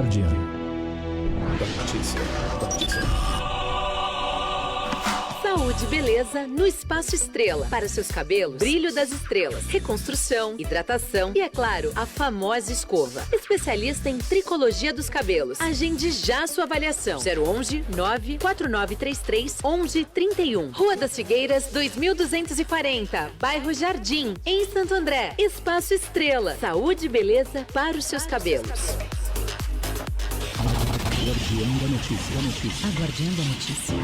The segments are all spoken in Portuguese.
Guardiã da Notícia. Saúde e beleza no Espaço Estrela. Para seus cabelos, brilho das estrelas, reconstrução, hidratação e, é claro, a famosa escova. Especialista em tricologia dos cabelos. Agende já sua avaliação. 011 94933 1131. Rua das Figueiras, 2240. Bairro Jardim, em Santo André. Espaço Estrela. Saúde e beleza para os seus cabelos. Guardiã da Notícia. A Guardiã da Notícia.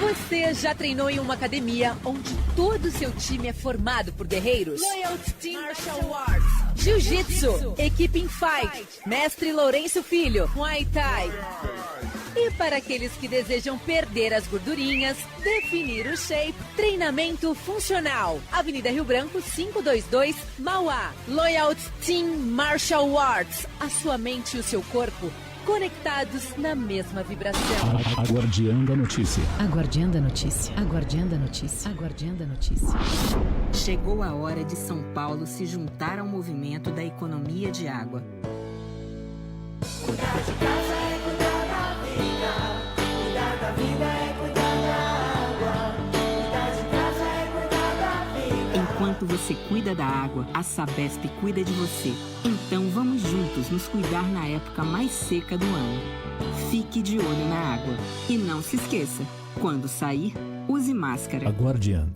Você já treinou em uma academia onde todo o seu time é formado por guerreiros? Loyalty Team Martial Arts, Jiu-Jitsu, equipe em fight, mestre Lourenço Filho, Muay Thai. E para aqueles que desejam perder as gordurinhas, definir o shape, treinamento funcional. Avenida Rio Branco, 522, Mauá. Loyalty Team Martial Arts. A sua mente e o seu corpo conectados na mesma vibração. A Guardiã da Notícia. A Guardiã da Notícia. A Guardiã da Notícia. A Guardiã da Notícia. Chegou a hora de São Paulo se juntar ao movimento da economia de água. cuidar de casa é cuidar da vida, cuidar da vida é cuidar da água, cuidar de casa é cuidar da vida. Enquanto você cuida da água, a Sabesp cuida de você. Então vamos juntos nos cuidar na época mais seca do ano. Fique de olho na água. E não se esqueça, quando sair, use máscara. A Guardiã.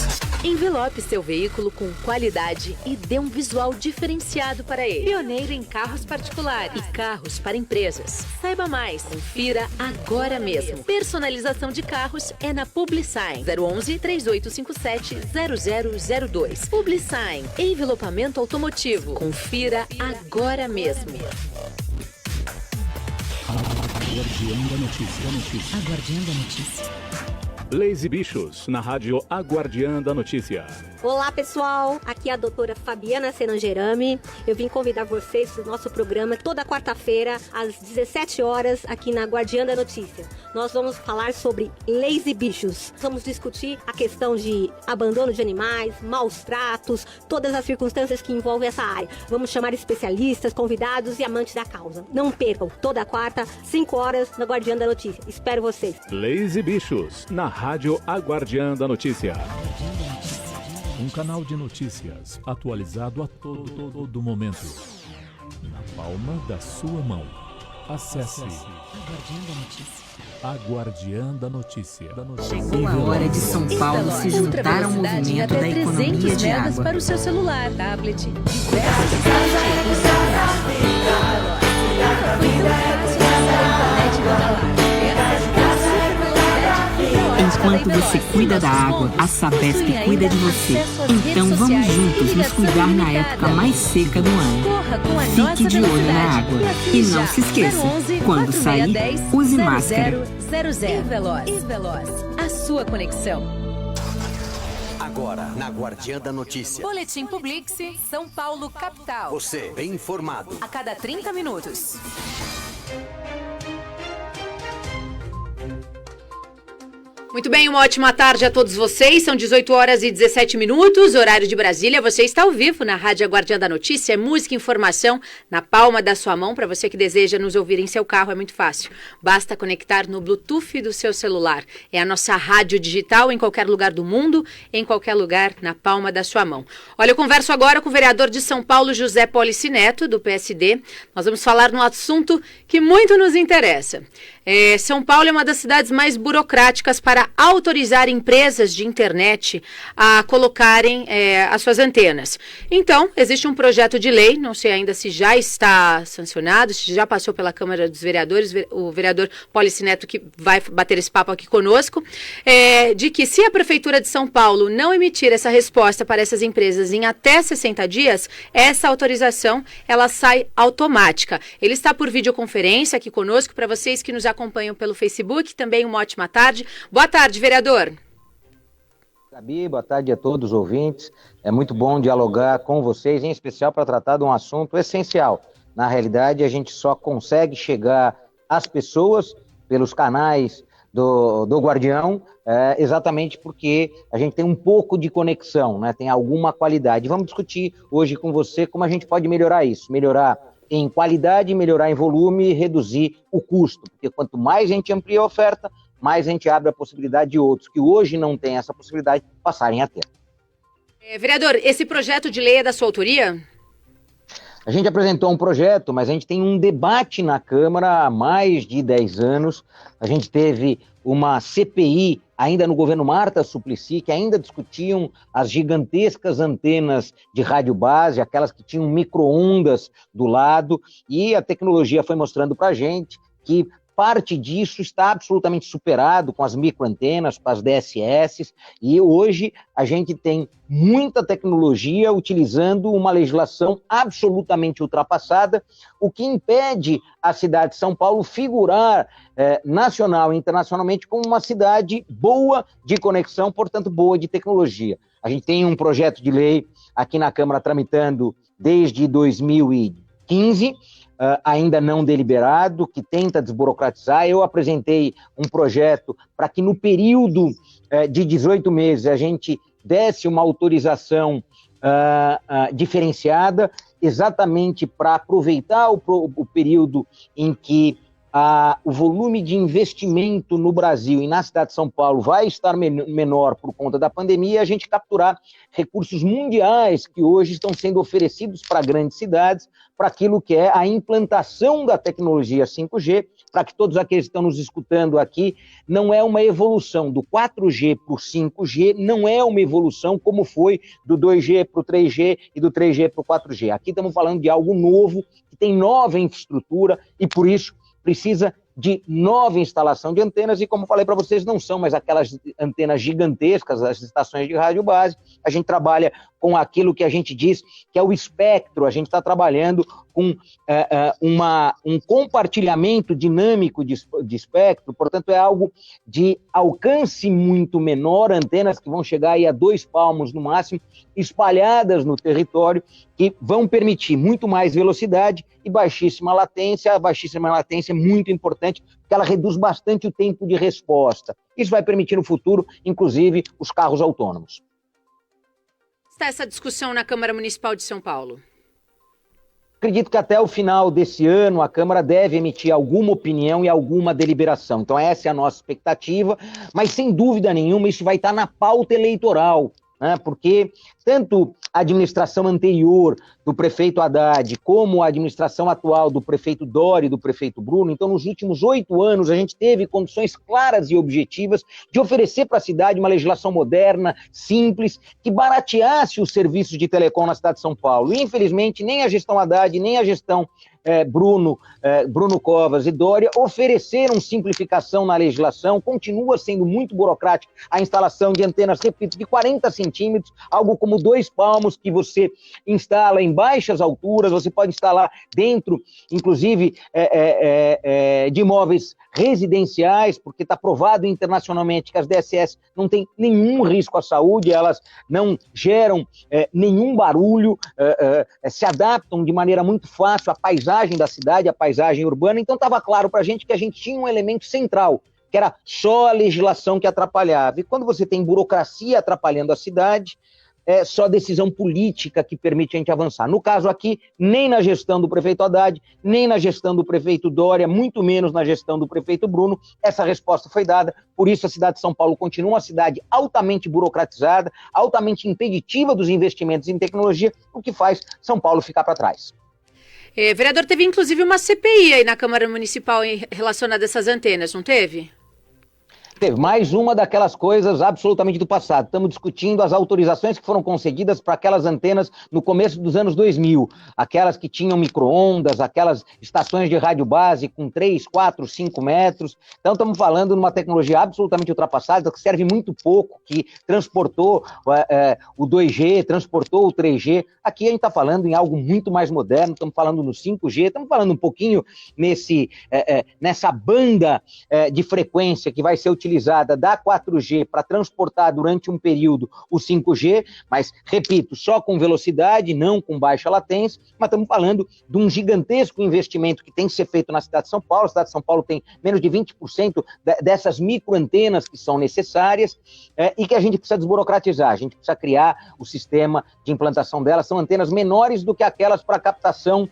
Envelope seu veículo com qualidade e dê um visual diferenciado para ele. Pioneiro em carros particulares e carros para empresas. Saiba mais, confira agora mesmo. Personalização de carros é na Publisign. 011 3857 0002. Publisign, envelopamento automotivo. Confira agora mesmo. A Guardiã da Notícia. A Guardiã da Notícia. Leis e Bichos, na rádio A Guardiã da Notícia. Olá pessoal, aqui é a doutora Fabiana Senangerami. Eu vim convidar vocês para o nosso programa toda quarta-feira às 17 horas aqui na Guardiã da Notícia. Nós vamos falar sobre leis e bichos. Vamos discutir a questão de abandono de animais, maus tratos, todas as circunstâncias que envolvem essa área. Vamos chamar especialistas, convidados e amantes da causa. Não percam, toda quarta, 5 horas na Guardiã da Notícia. Espero vocês. Leis e Bichos, na rádio A Guardiã da Notícia. Um canal de notícias atualizado a todo momento. Na palma da sua mão. Acesse A Guardiã da Notícia. A Guardiã da Notícia. Chegou a hora de São Paulo se juntar ao movimento da economia de água. Para o seu celular, tablet, diversos Enquanto você cuida da água, a Sabesp cuida de você. Então vamos juntos nos cuidar na época mais seca do ano. Fique de olho na água. E não se esqueça, quando sair, use máscara. Veloz, a sua conexão. Agora, na Guardiã da Notícia. Boletim Publix, São Paulo, capital. Você, bem informado. A cada 30 minutos. Muito bem, uma ótima tarde a todos vocês. São 18 horas e 17 minutos, horário de Brasília. Você está ao vivo na Rádio Guardiã da Notícia. É música e informação na palma da sua mão. Para você que deseja nos ouvir em seu carro, é muito fácil. Basta conectar no Bluetooth do seu celular. É a nossa rádio digital em qualquer lugar do mundo, em qualquer lugar na palma da sua mão. Olha, eu converso agora com o vereador de São Paulo, José Polici Neto, do PSD. Nós vamos falar num assunto que muito nos interessa. São Paulo é uma das cidades mais burocráticas para autorizar empresas de internet a colocarem as suas antenas. Então, existe um projeto de lei, não sei ainda se já está sancionado, se já passou pela Câmara dos Vereadores, o vereador Polici Neto que vai bater esse papo aqui conosco, de que se a Prefeitura de São Paulo não emitir essa resposta para essas empresas em até 60 dias, essa autorização ela sai automática. Ele está por videoconferência aqui conosco, para vocês que nos acompanham pelo Facebook, também uma ótima tarde. Boa tarde, vereador. Gabi, boa tarde a todos os ouvintes. É muito bom dialogar com vocês, em especial para tratar de um assunto essencial. Na realidade, a gente só consegue chegar às pessoas pelos canais do Guardião, exatamente porque a gente tem um pouco de conexão, né? Tem alguma qualidade. Vamos discutir hoje com você como a gente pode melhorar isso, melhorar em qualidade, melhorar em volume e reduzir o custo, porque quanto mais a gente amplia a oferta, mais a gente abre a possibilidade de outros que hoje não têm essa possibilidade passarem a ter. Vereador, esse projeto de lei é da sua autoria? A gente apresentou um projeto, mas a gente tem um debate na Câmara há mais de 10 anos. A gente teve uma CPI ainda no governo Marta Suplicy, que ainda discutiam as gigantescas antenas de rádio base, aquelas que tinham micro-ondas do lado, e a tecnologia foi mostrando para a gente que parte disso está absolutamente superado com as microantenas, com as DSS, e hoje a gente tem muita tecnologia utilizando uma legislação absolutamente ultrapassada, o que impede a cidade de São Paulo figurar nacional e internacionalmente como uma cidade boa de conexão, portanto boa de tecnologia. A gente tem um projeto de lei aqui na Câmara tramitando desde 2015, ainda não deliberado, que tenta desburocratizar. Eu apresentei um projeto para que no período de 18 meses a gente desse uma autorização diferenciada, exatamente para aproveitar o período em que o volume de investimento no Brasil e na cidade de São Paulo vai estar menor por conta da pandemia, e a gente capturar recursos mundiais que hoje estão sendo oferecidos para grandes cidades, para aquilo que é a implantação da tecnologia 5G, para que todos aqueles que estão nos escutando aqui, não é uma evolução do 4G para o 5G, não é uma evolução como foi do 2G para o 3G e do 3G para o 4G. Aqui estamos falando de algo novo, que tem nova infraestrutura e, por isso, precisa de nova instalação de antenas, e como falei para vocês, não são mais aquelas antenas gigantescas, as estações de rádio base. A gente trabalha com aquilo que a gente diz que é o espectro, a gente está trabalhando com um compartilhamento dinâmico de espectro, portanto é algo de alcance muito menor, antenas que vão chegar aí a 2 palmos no máximo, espalhadas no território, que vão permitir muito mais velocidade e baixíssima latência. A baixíssima latência é muito importante, porque ela reduz bastante o tempo de resposta. Isso vai permitir no futuro, inclusive, os carros autônomos. Está essa discussão na Câmara Municipal de São Paulo? Acredito que até o final desse ano a Câmara deve emitir alguma opinião e alguma deliberação. Então essa é a nossa expectativa, mas sem dúvida nenhuma isso vai estar na pauta eleitoral, né? Porque tanto a administração anterior do prefeito Haddad, como a administração atual do prefeito Dória e do prefeito Bruno, então nos últimos 8 anos a gente teve condições claras e objetivas de oferecer para a cidade uma legislação moderna, simples, que barateasse os serviços de telecom na cidade de São Paulo. E, infelizmente, nem a gestão Haddad, nem a gestão Bruno Covas e Dória ofereceram simplificação na legislação. Continua sendo muito burocrática a instalação de antenas, repito, de 40 centímetros, algo como 2 palmos, que você instala em baixas alturas, você pode instalar dentro, inclusive, de imóveis residenciais, porque está provado internacionalmente que as DSS não têm nenhum risco à saúde, elas não geram nenhum barulho, se adaptam de maneira muito fácil à paisagem da cidade, à paisagem urbana. Então estava claro para a gente que a gente tinha um elemento central, que era só a legislação que atrapalhava. E quando você tem burocracia atrapalhando a cidade, é só decisão política que permite a gente avançar. No caso aqui, nem na gestão do prefeito Haddad, nem na gestão do prefeito Dória, muito menos na gestão do prefeito Bruno, essa resposta foi dada. Por isso a cidade de São Paulo continua uma cidade altamente burocratizada, altamente impeditiva dos investimentos em tecnologia, o que faz São Paulo ficar para trás. Vereador, teve inclusive uma CPI aí na Câmara Municipal relacionada a essas antenas, não teve? Teve mais uma daquelas coisas absolutamente do passado. Estamos discutindo as autorizações que foram concedidas para aquelas antenas no começo dos anos 2000. Aquelas que tinham micro-ondas, aquelas estações de rádio base com 3, 4, 5 metros. Então estamos falando de uma tecnologia absolutamente ultrapassada, que serve muito pouco, que transportou o 2G, transportou o 3G. Aqui a gente está falando em algo muito mais moderno, estamos falando no 5G, estamos falando um pouquinho nessa banda de frequência que vai ser utilizada utilizada da 4G para transportar durante um período o 5G, mas, repito, só com velocidade, não com baixa latência, mas estamos falando de um gigantesco investimento que tem que ser feito na cidade de São Paulo. A cidade de São Paulo tem menos de 20% dessas microantenas que são necessárias e que a gente precisa desburocratizar, a gente precisa criar o sistema de implantação delas. São antenas menores do que aquelas para captação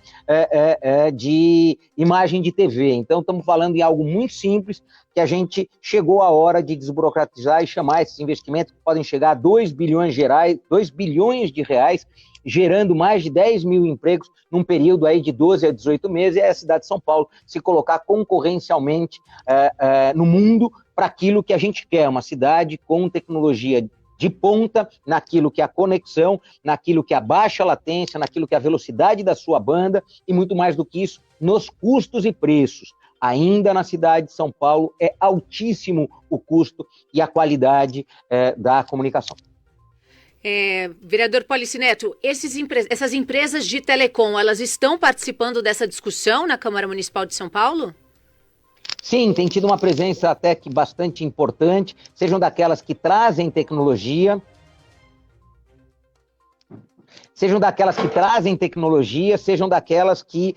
de imagem de TV. Então, estamos falando em algo muito simples, que a gente chegou a hora de desburocratizar e chamar esses investimentos que podem chegar a 2 bilhões de reais, gerando mais de 10 mil empregos num período aí de 12 a 18 meses, e a cidade de São Paulo se colocar concorrencialmente no mundo para aquilo que a gente quer, uma cidade com tecnologia de ponta, naquilo que é a conexão, naquilo que é a baixa latência, naquilo que é a velocidade da sua banda, e muito mais do que isso, nos custos e preços. Ainda na cidade de São Paulo é altíssimo o custo e a qualidade da comunicação. Vereador Policineto, essas empresas de telecom, elas estão participando dessa discussão na Câmara Municipal de São Paulo? Sim, tem tido uma presença até que bastante importante, sejam daquelas que trazem tecnologia, sejam daquelas que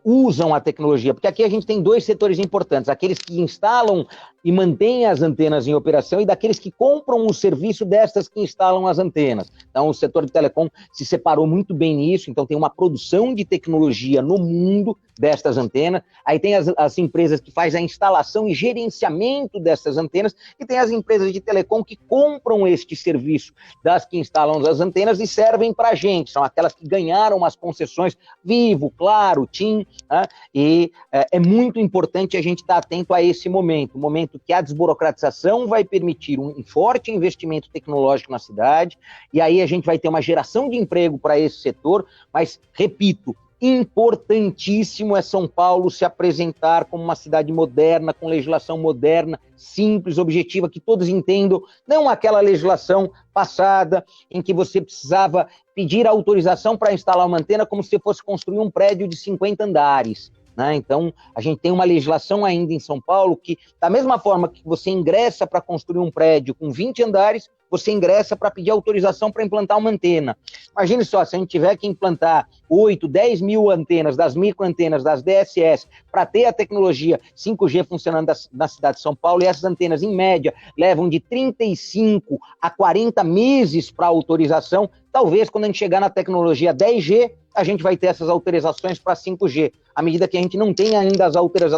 usam a tecnologia, porque aqui a gente tem dois setores importantes, aqueles que instalam e mantêm as antenas em operação e daqueles que compram o serviço dessas que instalam as antenas. Então, o setor de telecom se separou muito bem nisso, então tem uma produção de tecnologia no mundo destas antenas, aí tem as empresas que fazem a instalação e gerenciamento dessas antenas, e tem as empresas de telecom que compram este serviço das que instalam as antenas e servem para a gente, são aquelas que ganharam as concessões, Vivo, Claro, TIM, né? E é muito importante a gente estar atento a esse momento, o momento que a desburocratização vai permitir um forte investimento tecnológico na cidade, e aí a gente vai ter uma geração de emprego para esse setor, mas, repito, importantíssimo é São Paulo se apresentar como uma cidade moderna, com legislação moderna, simples, objetiva, que todos entendam, não aquela legislação passada em que você precisava pedir autorização para instalar uma antena como se fosse construir um prédio de 50 andares. Então, a gente tem uma legislação ainda em São Paulo que, da mesma forma que você ingressa para construir um prédio com 20 andares, você ingressa para pedir autorização para implantar uma antena. Imagine só, se a gente tiver que implantar 8, 10 mil antenas, das microantenas, das DSS, para ter a tecnologia 5G funcionando na cidade de São Paulo, e essas antenas, em média, levam de 35 a 40 meses para autorização, talvez quando a gente chegar na tecnologia 10G, a gente vai ter essas autorizações para 5G, à medida que a gente não tem ainda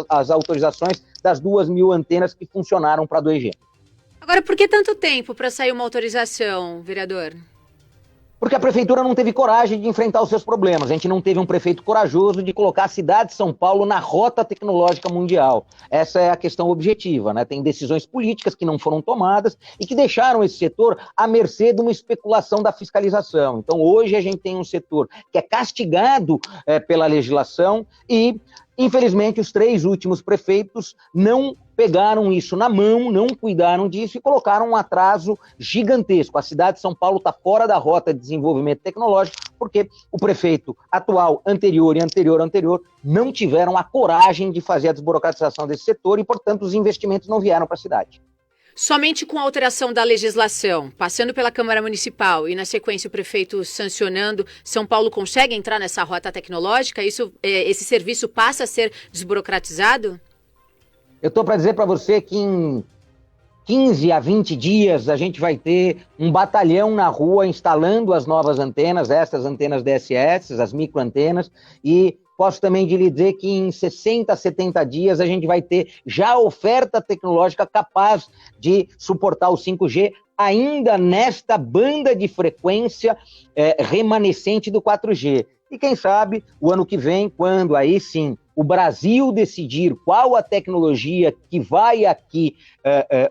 as autorizações das 2 mil antenas que funcionaram para 2G. Agora, por que tanto tempo para sair uma autorização, vereador? Porque a prefeitura não teve coragem de enfrentar os seus problemas. A gente não teve um prefeito corajoso de colocar a cidade de São Paulo na rota tecnológica mundial. Essa é a questão objetiva, né? Tem decisões políticas que não foram tomadas e que deixaram esse setor à mercê de uma especulação da fiscalização. Então, hoje a gente tem um setor que é castigado pela legislação e, infelizmente, os 3 últimos prefeitos não pegaram isso na mão, não cuidaram disso e colocaram um atraso gigantesco. A cidade de São Paulo está fora da rota de desenvolvimento tecnológico porque o prefeito atual, anterior e anterior não tiveram a coragem de fazer a desburocratização desse setor e, portanto, os investimentos não vieram para a cidade. Somente com a alteração da legislação, passando pela Câmara Municipal e, na sequência, o prefeito sancionando, São Paulo consegue entrar nessa rota tecnológica? Esse serviço passa a ser desburocratizado? Eu estou para dizer para você que em 15 a 20 dias a gente vai ter um batalhão na rua instalando as novas antenas, essas antenas DSS, as microantenas, e posso também lhe dizer que em 60 a 70 dias a gente vai ter já oferta tecnológica capaz de suportar o 5G, ainda nesta banda de frequência remanescente do 4G. E quem sabe, o ano que vem, quando aí sim o Brasil decidir qual a tecnologia que vai aqui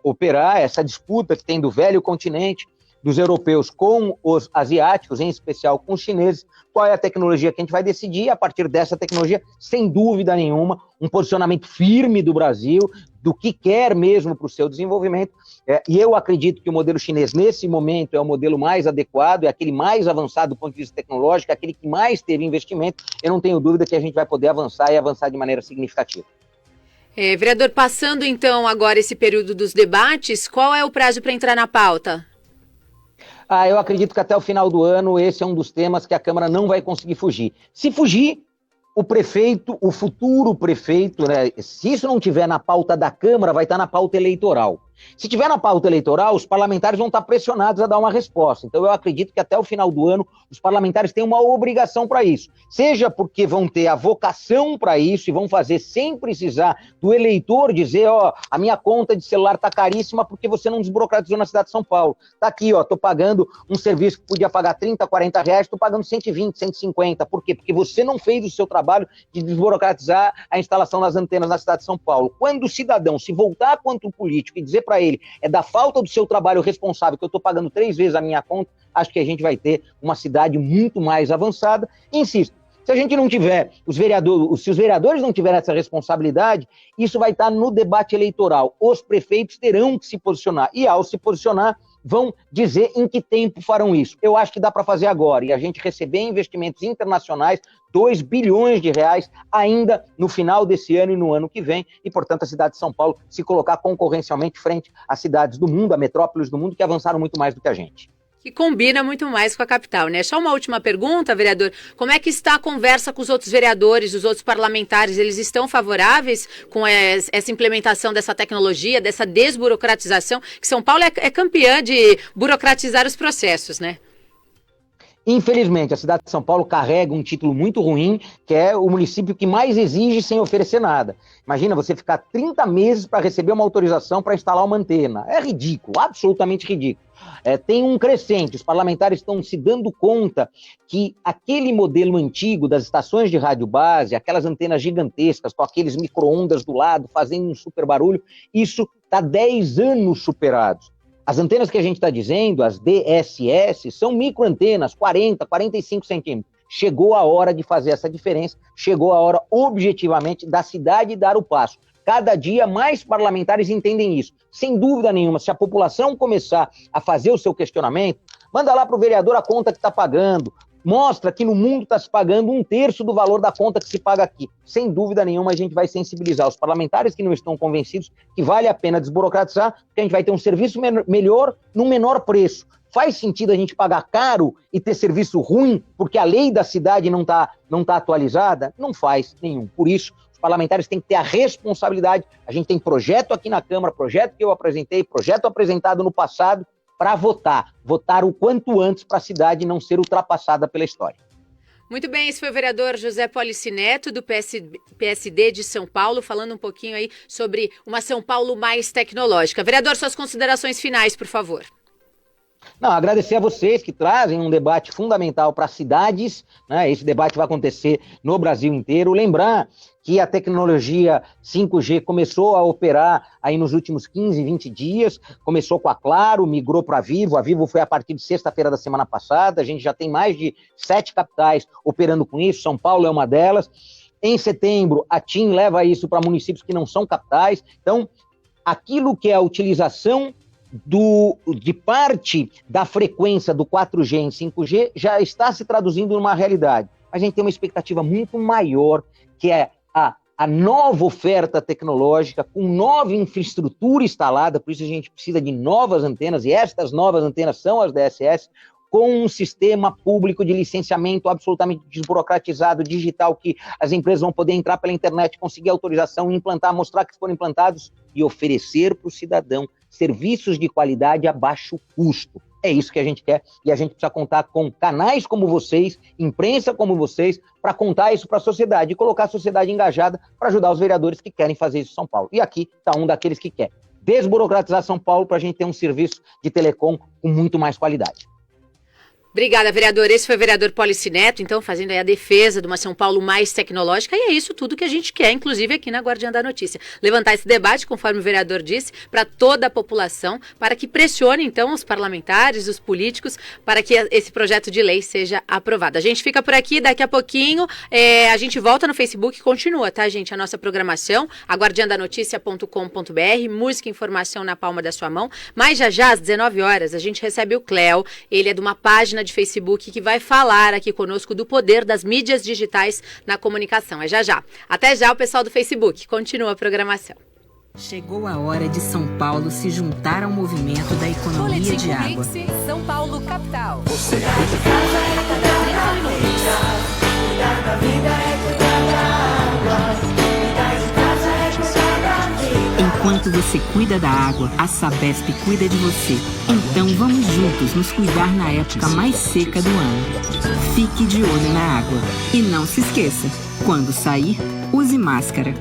operar, essa disputa que tem do velho continente, dos europeus com os asiáticos, em especial com os chineses, qual é a tecnologia que a gente vai decidir, a partir dessa tecnologia, sem dúvida nenhuma, um posicionamento firme do Brasil, do que quer mesmo para o seu desenvolvimento, e eu acredito que o modelo chinês, nesse momento, é o modelo mais adequado, é aquele mais avançado do ponto de vista tecnológico, é aquele que mais teve investimento. Eu não tenho dúvida que a gente vai poder avançar e avançar de maneira significativa. Vereador, passando então agora esse período dos debates, qual é o prazo para entrar na pauta? Eu acredito que até o final do ano esse é um dos temas que a Câmara não vai conseguir fugir. Se fugir, o prefeito, o futuro prefeito, né, se isso não tiver na pauta da Câmara, vai estar na pauta eleitoral. Se tiver na pauta eleitoral, os parlamentares vão estar pressionados a dar uma resposta. Então eu acredito que até o final do ano os parlamentares têm uma obrigação para isso. Seja porque vão ter a vocação para isso e vão fazer sem precisar do eleitor dizer, a minha conta de celular está caríssima porque você não desburocratizou na cidade de São Paulo. Está aqui, estou pagando um serviço que podia pagar 30, 40 reais, estou pagando 120, 150. Por quê? Porque você não fez o seu trabalho de desburocratizar a instalação das antenas na cidade de São Paulo. Quando o cidadão se voltar contra o político e dizer para ele, é da falta do seu trabalho responsável que eu estou pagando 3 vezes a minha conta, acho que a gente vai ter uma cidade muito mais avançada. Insisto, se a gente não tiver, se os vereadores não tiverem essa responsabilidade, isso vai estar no debate eleitoral. Os prefeitos terão que se posicionar, e ao se posicionar, vão dizer em que tempo farão isso. Eu acho que dá para fazer agora, e a gente receber investimentos internacionais, 2 bilhões de reais, ainda no final desse ano e no ano que vem, e, portanto, a cidade de São Paulo se colocar concorrencialmente frente às cidades do mundo, a metrópoles do mundo, que avançaram muito mais do que a gente. Que combina muito mais com a capital, né? Só uma última pergunta, vereador. Como é que está a conversa com os outros vereadores, os outros parlamentares? Eles estão favoráveis com essa implementação dessa tecnologia, dessa desburocratização? Que São Paulo é campeã de burocratizar os processos, né? Infelizmente, a cidade de São Paulo carrega um título muito ruim, que é o município que mais exige sem oferecer nada. Imagina você ficar 30 meses para receber uma autorização para instalar uma antena. É ridículo, absolutamente ridículo. Tem um crescente, os parlamentares estão se dando conta que aquele modelo antigo das estações de rádio base, aquelas antenas gigantescas com aqueles micro-ondas do lado fazendo um super barulho, isso está 10 anos superados. As antenas que a gente está dizendo, as DSS, são microantenas, 40, 45 centímetros. Chegou a hora de fazer essa diferença, chegou a hora, objetivamente, da cidade dar o passo. Cada dia mais parlamentares entendem isso. Sem dúvida nenhuma, se a população começar a fazer o seu questionamento, manda lá para o vereador a conta que está pagando, mostra que no mundo está se pagando 1/3 do valor da conta que se paga aqui. Sem dúvida nenhuma, a gente vai sensibilizar os parlamentares que não estão convencidos que vale a pena desburocratizar, porque a gente vai ter um serviço melhor num menor preço. Faz sentido a gente pagar caro e ter serviço ruim porque a lei da cidade não tá atualizada? Não faz nenhum. Por isso, os parlamentares têm que ter a responsabilidade. A gente tem projeto aqui na Câmara, projeto que eu apresentei, projeto apresentado no passado, para votar o quanto antes para a cidade não ser ultrapassada pela história. Muito bem, esse foi o vereador José Policineto, do PSD de São Paulo, falando um pouquinho aí sobre uma São Paulo mais tecnológica. Vereador, suas considerações finais, por favor. Não, agradecer a vocês que trazem um debate fundamental para as cidades, né? Esse debate vai acontecer no Brasil inteiro. Lembrar que a tecnologia 5G começou a operar aí nos últimos 15, 20 dias, começou com a Claro, migrou para a Vivo foi a partir de sexta-feira da semana passada, a gente já tem mais de 7 capitais operando com isso, São Paulo é uma delas. Em setembro, a TIM leva isso para municípios que não são capitais, então aquilo que é a utilização de parte da frequência do 4G em 5G já está se traduzindo numa realidade. A gente tem uma expectativa muito maior, que é a nova oferta tecnológica, com nova infraestrutura instalada, por isso a gente precisa de novas antenas, e estas novas antenas são as DSS, com um sistema público de licenciamento absolutamente desburocratizado, digital, que as empresas vão poder entrar pela internet, conseguir autorização, implantar, mostrar que foram implantados e oferecer para o cidadão serviços de qualidade a baixo custo. É isso que a gente quer e a gente precisa contar com canais como vocês, imprensa como vocês, para contar isso para a sociedade e colocar a sociedade engajada para ajudar os vereadores que querem fazer isso em São Paulo. E aqui está um daqueles que quer desburocratizar São Paulo para a gente ter um serviço de telecom com muito mais qualidade. Obrigada, vereador. Esse foi o vereador Policineto, então, fazendo aí a defesa de uma São Paulo mais tecnológica, e é isso tudo que a gente quer, inclusive aqui na Guardiã da Notícia. Levantar esse debate, conforme o vereador disse, para toda a população, para que pressione, então, os parlamentares, os políticos, para que esse projeto de lei seja aprovado. A gente fica por aqui, daqui a pouquinho a gente volta no Facebook e continua, tá, gente? A nossa programação, aguardiandanoticia.com.br, música e informação na palma da sua mão, mas já às 19 horas, a gente recebe o Cléo, ele é de uma página página de Facebook, que vai falar aqui conosco do poder das mídias digitais na comunicação. É já já. Até já, o pessoal do Facebook. Continua a programação. Chegou a hora de São Paulo se juntar ao movimento da economia de água. São Paulo, capital. Você cuidar de casa é cuidar da vida. Cuidar da vida é cuidar da água. Cuidar de casa é cuidar da vida. Enquanto você cuida da água, a Sabesp cuida de você. Então vamos juntos nos cuidar na época mais seca do ano. Fique de olho na água. E não se esqueça, quando sair, use máscara.